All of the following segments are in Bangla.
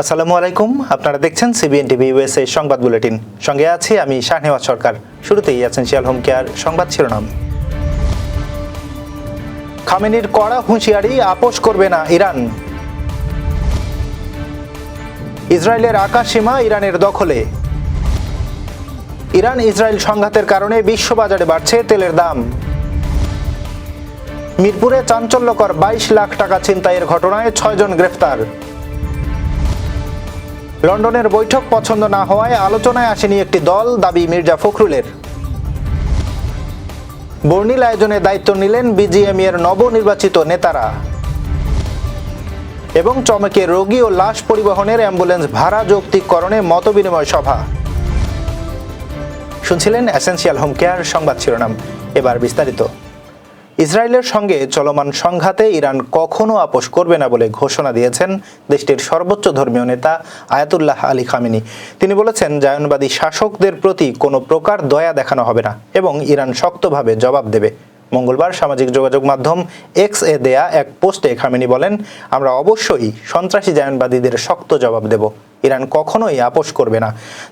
আসসালামু আলাইকুম, আপনারা দেখছেন সিবিএন টিভি ইউএসএ সংবাদ বুলেটিন। সঙ্গে আছি আমি শাহনেওয়াজ সরকার। শুরুতেই এসেনশিয়াল হোম কেয়ার সংবাদ শিরোনাম। খামেনির কড়া হুঁশিয়ারি, আপোষ করবে না ইরান। ইসরায়েলের আকাশ সীমা ইরানের দখলে। ইরান ইসরায়েল সংঘাতের কারণে বিশ্ববাজারে বাড়ছে তেলের দাম। মিরপুরে চাঞ্চল্যকর 22 লাখ টাকা ছিনতাইয়ের ঘটনায় 6 জন গ্রেফতার। লন্ডনের বৈঠক পছন্দ না হওয়ায় আলোচনায় আসেনি একটি দল, দাবি মির্জা ফখরুলের। বর্ণিল আয়োজনে দায়িত্ব নিলেন বিজিএমইএ এর নবনির্বাচিত নেতারা। এবং চমকে রোগী ও লাশ পরিবহনের অ্যাম্বুলেন্স ভাড়া যৌক্তিককরণে মতবিনিময় সভা। শুনছিলেন এসেনশিয়াল হোম কেয়ার সংবাদ শিরোনাম। এবার বিস্তারিত। ইসরায়েলের সঙ্গে চলমান সংঘাতে ইরান কখনো আপোষ করবে না বলে ঘোষণা দিয়েছেন দেশটির সর্বোচ্চ ধর্মীয় নেতা আয়াতুল্লাহ আলী খামেনি। তিনি বলেছেন, জায়নবাদী শাসকদের প্রতি কোনো প্রকার দয়া দেখানো হবে না এবং ইরান শক্তভাবে জবাব দেবে। মঙ্গলবার সামাজিক যোগাযোগ মাধ্যম এক্স এ দেয়া এক পোস্টে খামেনি বলেন, আমরা অবশ্যই সন্ত্রাসী জায়নবাদীদের শক্ত জবাব দেব। ইরান কখনোই আপোষ করবে না।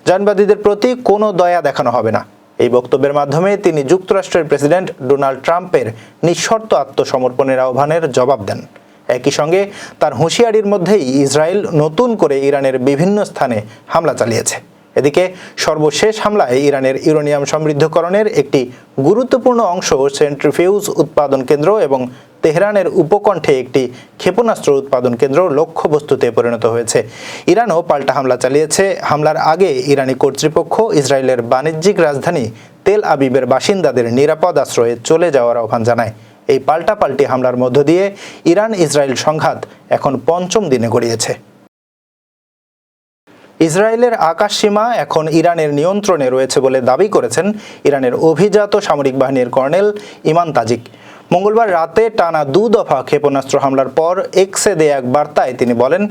জায়নবাদীদের প্রতি কোনো দয়া দেখানো হবে না। এই বক্তব্যের মাধ্যমে তিনি যুক্তরাষ্ট্রের প্রেসিডেন্ট ডোনাল্ড ট্রাম্পের নিঃশর্ত আত্মসমর্পণের আহ্বানের জবাব দেন। একই সঙ্গে তার হুঁশিয়ারির মধ্যেই ইসরায়েল নতুন করে ইরানের বিভিন্ন স্থানে হামলা চালিয়েছে। এদিকে সর্বশেষ হামলায় ইরানের ইউরেনিয়াম সমৃদ্ধকরণের একটি গুরুত্বপূর্ণ অংশ সেন্ট্রিফিউজ উৎপাদন কেন্দ্র এবং তেহরানের উপকণ্ঠে একটি ক্ষেপণাস্ত্র উৎপাদন কেন্দ্র লক্ষ্যবস্তুতে পরিণত হয়েছে। ইরানও পাল্টা হামলা চালিয়েছে। হামলার আগে ইরানি কর্তৃপক্ষ ইসরায়েলের বাণিজ্যিক রাজধানী তেল আবিবের বাসিন্দাদের নিরাপদ আশ্রয়ে চলে যাওয়ার আহ্বান জানায়। এই পাল্টাপাল্টি হামলার মধ্য দিয়ে ইরান ইসরায়েল সংঘাত এখন 5ম দিনে গড়িয়েছে। ইসরায়েলের আকাশ সীমা এখন ইরানের নিয়ন্ত্রণে রয়েছে বলে দাবি করেছেন ইরানের অভিজাত সামরিক বাহিনীর কর্নেল ইমান তাজিক। মঙ্গলবার রাতে টানা 2 দফা ক্ষেপণাস্ত্র হামলার পর এক্সে দেয়া এক বার্তায় তিনি বলেন,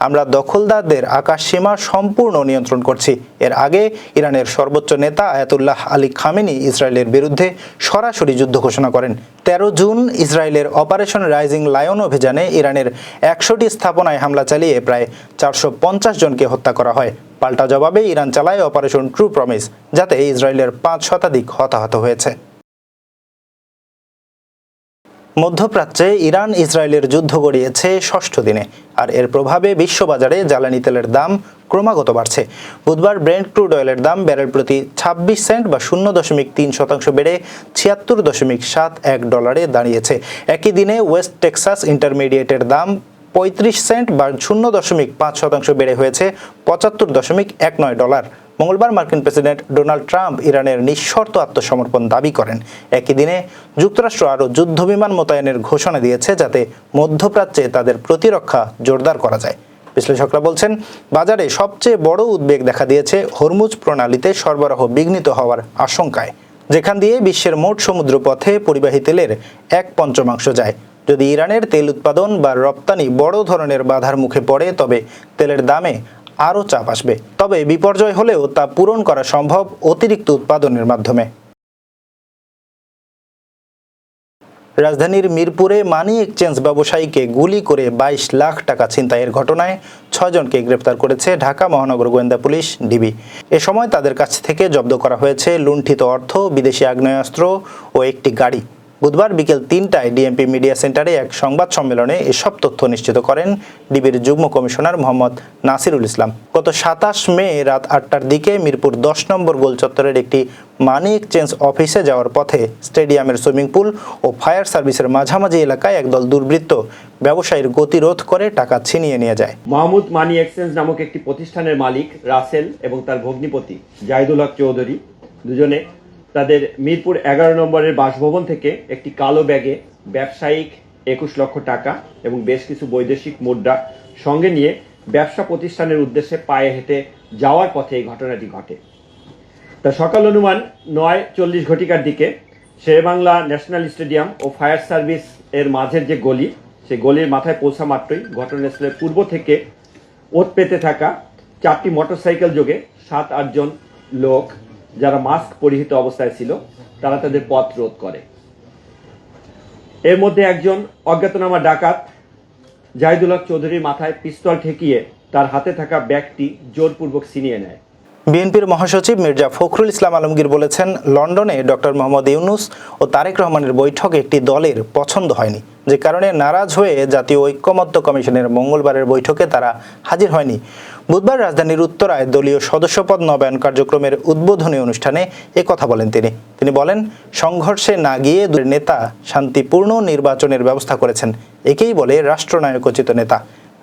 আমরা দখলদারদের আকাশ সীমা সম্পূর্ণ নিয়ন্ত্রণ করছি। এর আগে ইরানের সর্বোচ্চ নেতা আয়াতুল্লাহ আলী খামেনি ইসরায়েলের বিরুদ্ধে সরাসরি যুদ্ধ ঘোষণা করেন। 13 জুন ইসরায়েলের অপারেশন রাইজিং লায়ন অভিযানে ইরানের 100টি স্থাপনায় হামলা চালিয়ে প্রায় 450 জনকে হত্যা করা হয়। পাল্টা জবাবে ইরান চালায় অপারেশন ট্রু প্রমিস, যাতে ইসরায়েলের 5 শতাধিক হতাহত হয়েছে। মধ্যপ্রাচ্যে ইরান ইসরায়েলের যুদ্ধ গড়িয়েছে 6ষ্ঠ দিনে, আর এর প্রভাবে বিশ্ববাজারে জ্বালানি তেলের দাম ক্রমাগত বাড়ছে। বুধবার ব্রেন্ট ক্রুড অয়েলের দাম ব্যারেল প্রতি 26 সেন্ট বা 0.3% বেড়ে $76.71 দাঁড়িয়েছে। একই দিনে ওয়েস্ট টেক্সাস ইন্টারমিডিয়েটের দাম 35 সেন্ট বা 0.5% বেড়ে হয়েছে $75.19। মঙ্গলবার মার্কিন প্রেসিডেন্ট ডোনাল্ড ট্রাম্প ইরানের নিঃশর্ত আত্মসমর্পণ দাবি করেন। একই দিনে যুক্তরাষ্ট্র আরও যুদ্ধবিমান মোতায়েনের ঘোষণা দিয়েছে, যাতে মধ্যপ্রাচ্যে তাদের প্রতিরক্ষা জোরদার করা যায়। বিশ্লেষকরা বলছেন, বাজারে সবচেয়ে বড় উদ্বেগ দেখা দিয়েছে হরমুজ প্রণালীতে সরবরাহ বিঘ্নিত হওয়ার আশঙ্কায়, যেখান দিয়ে বিশ্বের মোট সমুদ্রপথে পরিবাহী তেলের 1/5 যায়। যদি ইরানের তেল উৎপাদন বা রপ্তানি বড় ধরনের বাধার মুখে পড়ে, তবে তেলের দামে আরও চাপ আসবে। তবে বিপর্যয় হলেও তা পূরণ করা সম্ভব অতিরিক্ত উৎপাদনের মাধ্যমে। রাজধানীর মিরপুরে মানি এক্সচেঞ্জ ব্যবসায়ীকে গুলি করে 22 লাখ টাকা ছিনতাইয়ের ঘটনায় 6 জনকে গ্রেফতার করেছে ঢাকা মহানগর গোয়েন্দা পুলিশ ডিবি। এ সময় তাদের কাছ থেকে জব্দ করা হয়েছে লুণ্ঠিত অর্থ, বিদেশি আগ্নেয়াস্ত্র ও একটি গাড়ি। বুধবার বিকেল 3টায় ডিএমপি মিডিয়া সেন্টারে এক সংবাদ সম্মেলনে এসব তথ্য নিশ্চিত করেন ডিবির যুগ্ম কমিশনার মোহাম্মদ নাসিরুল ইসলাম। গত 27 মে রাত 8টার দিকে মিরপুর 10 নম্বর গোল চত্বরের একটি মানি এক্সচেঞ্জ অফিসে যাওয়ার পথে স্টেডিয়ামের সুইমিং পুল ও ফায়ার সার্ভিসের মাঝামাঝি এলাকায় একদল দুর্বৃত্ত ব্যবসায়ীর গতিরোধ করে টাকা ছিনিয়ে নিয়ে যায়। মাহমুদ মানি এক্সচেঞ্জ নামক একটি প্রতিষ্ঠানের মালিক রাসেল এবং তার ভগ্নিপতি জাহিদুল হক চৌধুরী দুজনে তাদের মিরপুর 11 নম্বরের বাসভবন থেকে একটি কালো ব্যাগে ব্যবসায়িক 21 লক্ষ টাকা এবং বেশ কিছু বৈদেশিক মুদ্রা সঙ্গে নিয়ে ব্যবসা প্রতিষ্ঠানের উদ্দেশ্যে পায়ে হেঁটে যাওয়ার পথে এই ঘটনাটি ঘটে। তা সকাল অনুমান 9:40 ঘটিকার দিকে শেরেবাংলা ন্যাশনাল স্টেডিয়াম ও ফায়ার সার্ভিস এর মাঝের যে গলি, সেই গলির মাথায় পৌঁছা মাত্রই ঘটনাস্থলের পূর্ব থেকে ওত পেতে থাকা 4টি মোটরসাইকেল যোগে 7-8 জন লোক, যারা মাস্ক পরিহিত অবস্থায় ছিল, তারা তাদের পথ রোধ করে। এর মধ্যে একজন অজ্ঞাতনামা ডাকাত জাহিদুল হক চৌধুরীর মাথায় পিস্তল ঠেকিয়ে তার হাতে থাকা ব্যাগটি জোরপূর্বক ছিনিয়ে নেয়। বিএনপির মহাসচিব মির্জা ফখরুল ইসলাম আলমগীর বলেছেন, লন্ডনে ডক্টর মোহাম্মদ ইউনূস ও তারেক রহমানের বৈঠক একটি দলের পছন্দ হয়নি, যে কারণে নারাজ হয়ে জাতীয় ঐক্যমত্য কমিশনের মঙ্গলবারের বৈঠকে তারা হাজির হয়নি। বুধবার রাজধানীর উত্তরায় দলীয় সদস্যপদ নবায়ন কার্যক্রমের উদ্বোধনী অনুষ্ঠানে কথা বলেন তিনি বলেন, সংঘর্ষে না গিয়ে দুই নেতা শান্তিপূর্ণ নির্বাচনের ব্যবস্থা করেছেন। একেই বলে রাষ্ট্রনায়কোচিত নেতা।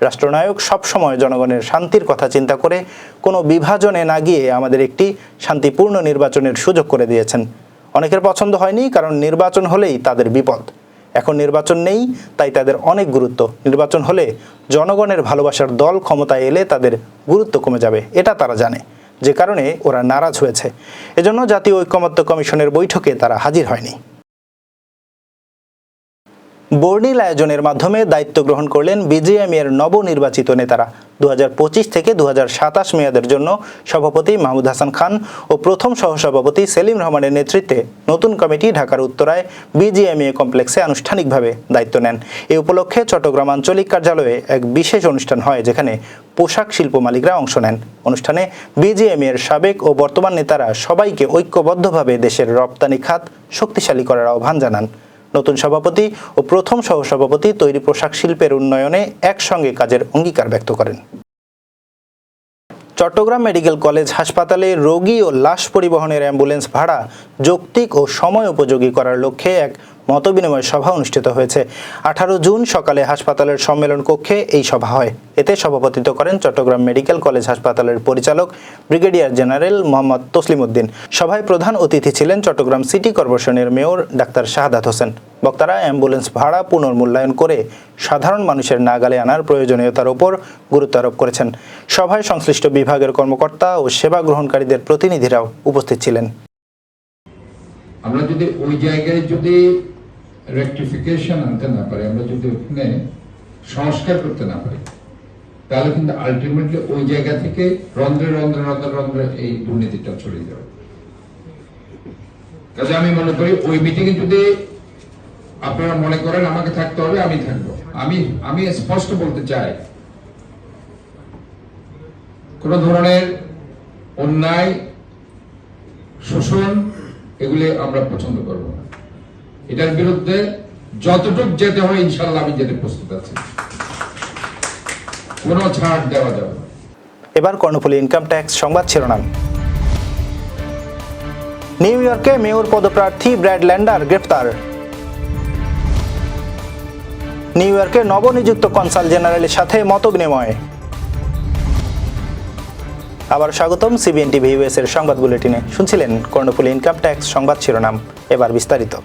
রাষ্ট্রনায়ক সবসময় জনগণের শান্তির কথা চিন্তা করে কোনো বিভাজনে না গিয়ে আমাদের একটি শান্তিপূর্ণ নির্বাচনের সুযোগ করে দিয়েছেন। অনেকের পছন্দ হয়নি, কারণ নির্বাচন হলেই তাদের বিপদ। এখন নির্বাচন নেই, তাই তাদের অনেক গুরুত্ব। নির্বাচন হলে জনগণের ভালোবাসার দল ক্ষমতায় এলে তাদের গুরুত্ব কমে যাবে, এটা তারা জানে, যে কারণে ওরা নারাজ হয়েছে। এজন্য জাতীয় ঐক্যমত্য কমিশনের বৈঠকে তারা হাজির হয়নি। বর্ণিল আয়োজনের মাধ্যমে দায়িত্ব গ্রহণ করলেন বিজিএমইএর নবনির্বাচিত নেতারা। 2025 থেকে 2027 মেয়াদের জন্য সভাপতি মাহমুদ হাসান খান ও প্রথম সহসভাপতি সেলিম রহমানের নেতৃত্বে নতুন কমিটি ঢাকার উত্তরায় বিজিএমইএ কমপ্লেক্সে আনুষ্ঠানিকভাবে দায়িত্ব নেন। এই উপলক্ষে চট্টগ্রাম আঞ্চলিক কার্যালয়ে এক বিশেষ অনুষ্ঠান হয়, যেখানে পোশাক শিল্প মালিকরা অংশ নেন। অনুষ্ঠানে বিজিএমইএর সাবেক ও বর্তমান নেতারা সবাইকে ঐক্যবদ্ধভাবে দেশের রপ্তানি খাত শক্তিশালী করার আহ্বান জানান। নতুন সভাপতি ও প্রথম সহসভাপতি তৈরি পোশাক শিল্পের উন্নয়নে একসঙ্গে কাজের অঙ্গীকার ব্যক্ত করেন। চট্টগ্রাম মেডিকেল কলেজ হাসপাতালে রোগী ও লাশ পরিবহনের অ্যাম্বুলেন্স ভাড়া যৌক্তিক ও সময় উপযোগী করার লক্ষ্যে এক মতবিনিময় সভা অনুষ্ঠিত হয়েছে। 18 জুন সকালে হাসপাতালের সম্মেলন কক্ষে এই সভা হয়। এতে সভাপতিত্ব করেন চট্টগ্রাম মেডিকেল কলেজ হাসপাতালের পরিচালক ব্রিগেডিয়ার জেনারেল মোহাম্মদ তসলিম উদ্দিন। সভায় প্রধান অতিথি ছিলেন চট্টগ্রাম সিটি কর্পোরেশনের মেয়র ডাক্তার শাহাদাত হোসেন। বক্তারা অ্যাম্বুলেন্স ভাড়া পুনর্মূল্যায়ন করে সাধারণ মানুষের নাগালে আনার প্রয়োজনীয়তার উপর গুরুত্ব আরোপ করেছেন। সভায় সংশ্লিষ্ট বিভাগের কর্মকর্তা ও সেবা গ্রহণকারীদের প্রতিনিধিরাও উপস্থিত ছিলেন। আমরা যদি ওই জায়গায় যদি রেকটিফিকেশন আনতে না পারি, আমরা যদি ওখানে সংস্কার করতে না পারি, তাহলে কিন্তু আলটিমেটলি ওই জায়গা থেকে রন্ধ্রে রন্ধ্রে রন্ধ্রে রন্ধ্রে এই দুর্নীতিটা ছড়িয়ে যাবে। কাজে আমি মনে করি ওই মিটিংয়ে যদি আপনারা মনে করেন আমাকে থাকতে হবে, আমি থাকবো। আমি স্পষ্ট বলতে চাই, কোন ধরনের অন্যায়, শোষণ এগুলি আমরা পছন্দ করব না। এটার বিরুদ্ধে যতটুকু যেতে হয় ইনশাআল্লাহ আমি যেতে প্রস্তুত আছি, কোনো ছাড় দেওয়া যাবে না। এবার কর্ণফুলী ইনকাম ট্যাক্স সংবাদ শিরোনাম। নিউ ইয়র্কে মেয়র পদপ্রার্থী ব্র্যাড ল্যান্ডার গ্রেফতার। নিউ ইয়র্কে নবনিযুক্ত কনসাল জেনারেলের সাথে মতবিনিময়। আবার স্বাগতম সিবিএন টিভি ইউএস এর সংবাদ বুলেটিনে। শুনছিলেন কর্ণফুলী ইনকাম ট্যাক্স সংবাদ শিরোনাম। এবার বিস্তারিত।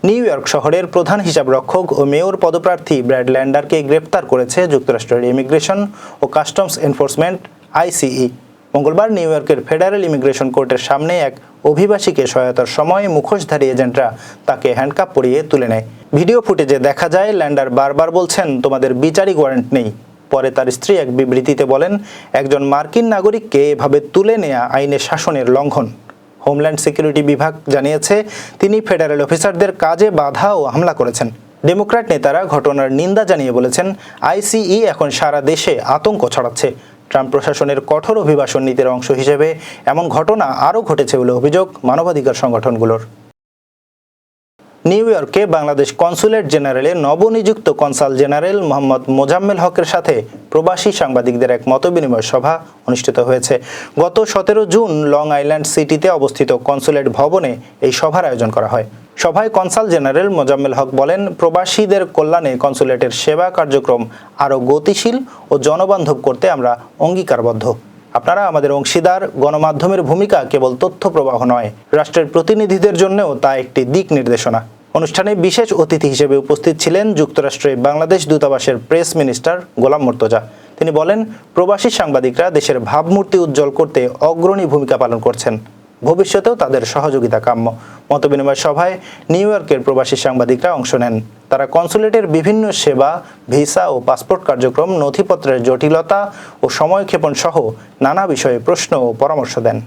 নিউ ইয়র্ক শহরের প্রধান হিসাবরক্ষক ও মেয়র পদপ্রার্থী ব্র্যাড ল্যান্ডারকে গ্রেফতার করেছে যুক্তরাষ্ট্রের ইমিগ্রেশন ও কাস্টমস এনফোর্সমেন্ট আইসিই। মঙ্গলবার নিউ ইয়র্কের ফেডারেল ইমিগ্রেশন কোর্টের সামনে এক অভিবাসীকে সহায়তার সময় মুখোশধারী এজেন্টরা তাকে হ্যান্ডকাপ পরিয়ে তুলে নেয়। ভিডিও ফুটেজে দেখা যায় ল্যান্ডার বারবার বলছেন, তোমাদের বিচারিক ওয়ারেন্ট নেই। পরে তার স্ত্রী এক বিবৃতিতে বলেন, একজন মার্কিন নাগরিককে এভাবে তুলে নেওয়া আইনের শাসনের লঙ্ঘন। হোমল্যান্ড সিকিউরিটি বিভাগ জানিয়েছে তিনি ফেডারেল অফিসারদের কাজে বাধা ও হামলা করেছেন। ডেমোক্র্যাট নেতারা ঘটনার নিন্দা জানিয়ে বলেছেন, আইসিই এখন সারা দেশে আতঙ্ক ছড়াচ্ছে। ট্রাম্প প্রশাসনের কঠোর অভিবাসন নীতির অংশ হিসেবে এমন ঘটনা আরও ঘটেছে বলে অভিযোগ মানবাধিকার সংগঠনগুলোর। নিউ ইয়র্কে বাংলাদেশ কনসুলেট জেনারেলে নবনিযুক্ত কনসাল জেনারেল মোহাম্মদ মোজাম্মেল হকের সাথে প্রবাসী সাংবাদিকদের এক মতবিনিময় সভা অনুষ্ঠিত হয়েছে। গত 17 জুন লং আইল্যান্ড সিটিতে অবস্থিত কনসুলেট ভবনে এই সভার আয়োজন করা হয়। সভায় কনসাল জেনারেল মোজাম্মেল হক বলেন, প্রবাসীদের কল্যাণে কনসুলেটের সেবা কার্যক্রম আরও গতিশীল ও জনবান্ধব করতে আমরা অঙ্গীকারবদ্ধ। আপনারা আমাদের অংশীদার। গণমাধ্যমের ভূমিকা কেবল তথ্য প্রবাহ নয়, রাষ্ট্রের প্রতিনিধিদের জন্যও তা একটি দিক নির্দেশনা। অনুষ্ঠানে বিশেষ অতিথি হিসেবে উপস্থিত ছিলেন যুক্তরাষ্ট্রে বাংলাদেশ দূতাবাসের প্রেস মিনিস্টার গোলাম মুর্তজা। তিনি বলেন, প্রবাসী সাংবাদিকরা দেশের ভাবমূর্তি উজ্জ্বল করতে অগ্রণী ভূমিকা পালন করছেন। ভবিষ্যতেও তাদের সহযোগিতা কাম্য। মতবিনিময় সভায় নিউ ইয়র্কের প্রবাসী সাংবাদিকরা অংশ নেন। তারা কনসুলেটের বিভিন্ন সেবা, ভিসা ও পাসপোর্ট কার্যক্রম, নথিপত্রের জটিলতা ও সময়ক্ষেপণ সহ নানা বিষয়ে প্রশ্ন ও পরামর্শ দেন।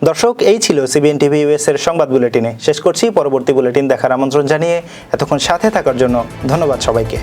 দর্শক, এই ছিল সিবিএন টিভি ইউএস এর সংবাদ বুলেটিনে। শেষ করছি। পরবর্তী বুলেটিন দেখার আমন্ত্রণ জানিয়ে এতক্ষণ সাথে থাকার জন্য ধন্যবাদ সবাইকে।